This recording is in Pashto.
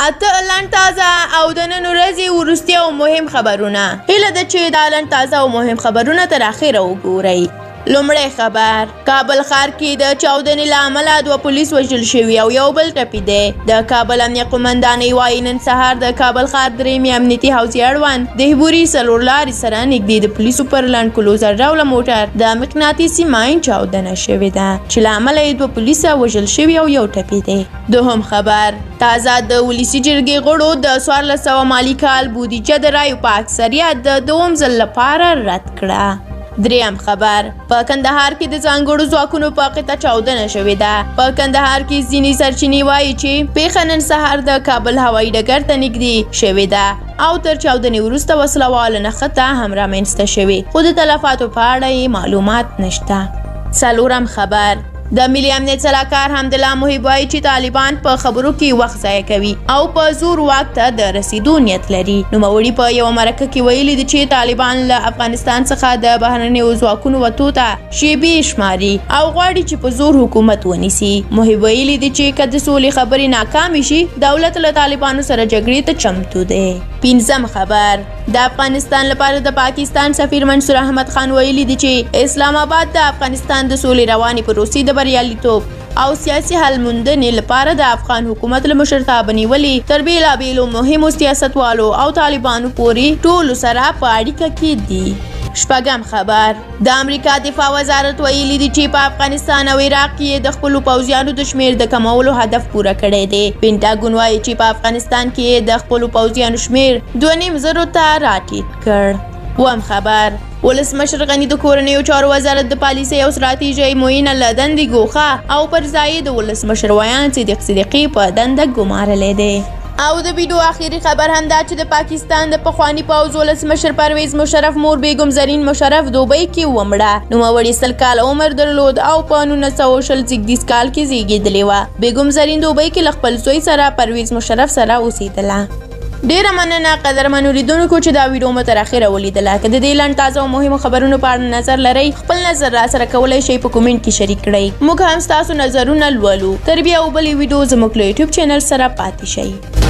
اته لنډ تازه او د نن ورځې وروستي او مهم خبرونه. هیله ده چې دا لنډ تازه او مهم خبرونه تر اخره وګورئ. لومړی خبر: کابل ښار کې د چاودنې له امله 2 پولیس وژل شوي او یو بل ټپي دی. د کابل امنیه قومندانۍ وایي نن سهار د کابل ښار درېیمې امنیتي حوزې اړوند د هیبوري څلور لارې سره نږدې د پولیسو پر لنډ کلوزر ډوله موټر د مقناطیسي ماین چاودنه شوې ده چې له امله یې 2 پولیس وژل شوي او یو ټپي دی. دوهم خبر: تازه د ولسي جرګې غړو د 1400 مالي کال بودیجه د رایو په اکثریت د دوم ځل لپاره رد کړه. دریم خبر: په کندهار کې د ځانګړو ځواکونو په قطع چاودنه شوې ده. په کندهار کې ځینې سرچینې وایي چې پیښه نن سهار د کابل هوایي ډګر ته نږدې شوې ده او تر چاودنې وروسته وسلواله نښته هم رامنځته شوې، خو د تلفاتو په اړه معلومات نشته. څلورم خبر: د ملي امنیت سلاکار حمدالله محب وایي چې طالبان په خبرو کې وخت ضایع کوي او په زور واک ته د رسیدو نیت لري. نوموړي په یوه مرکه کې ویلي دي چې طالبان له افغانستان څخه د بهرنیو ځواکونو وتو ته شیبې شماري او غواړي چې په زور حکومت ونیسي. محب ویلي دي چې که د سولې خبرې ناکامې شي دولت له طالبانو سره جګړې ته چمتو دی. پنځم خبر: د افغانستان لپاره د پاکستان سفیر منصور احمد خان ویلي دي چې اسلام آباد د افغانستان د سولې روانې پروسې د بریالیتوب او سیاسي حل موندنې لپاره د افغان حکومت له مشرتابه نیولې تر بېلابېلو مهمو سیاستوالو او طالبانو پورې ټولو سره په اړیکه کې دي. شپږم خبر: د امریکا دفاع وزارت ویلي دي چې په افغانستان او عراق کې د خپلو پوځیانو د شمیر د کمولو هدف پوره کړی دی. پینټاګون وایي چې په افغانستان کې د خپلو پوځیانو شمیر 2.5 ته راټیټ کړ. اووم خبر: ولسمشر غني د کورنیو چارو وزارت د پالیسۍ او ستراتیژۍ معینه له دندې ګوښه او پر ځای د ولسمشر ویان صدیق صدیقي په دنده ګمارلی دی. او د ویډیو اخیری خبر هم دا چې د پاکستان د پخواني پوځ ولسمشر پرویز مشرف مور بیگم زرین مشرف دوبۍ کې ومړه. نوموړي 100 کاله عمر درلود او په 1936 کال کې زیږېدلې وه. بیگم زرین دوبۍ کې له خپل زوی سره پرویز مشرف سره اوسېدله. ډیره مننه قدرمنو لیدونکو چې دا ویډیو مو تر اخره ولیدله. که د دې لنډ تازه او مهمو خبرونو په اړه نظر لرئ خپل نظر راسره کولی شئ په کومنټ کې شریک کړئ. موږ هم ستاسو نظرونه لولو. تر بیا او بلې ویډیو زموږ له یوټیوب چینل سره پاتې شئ.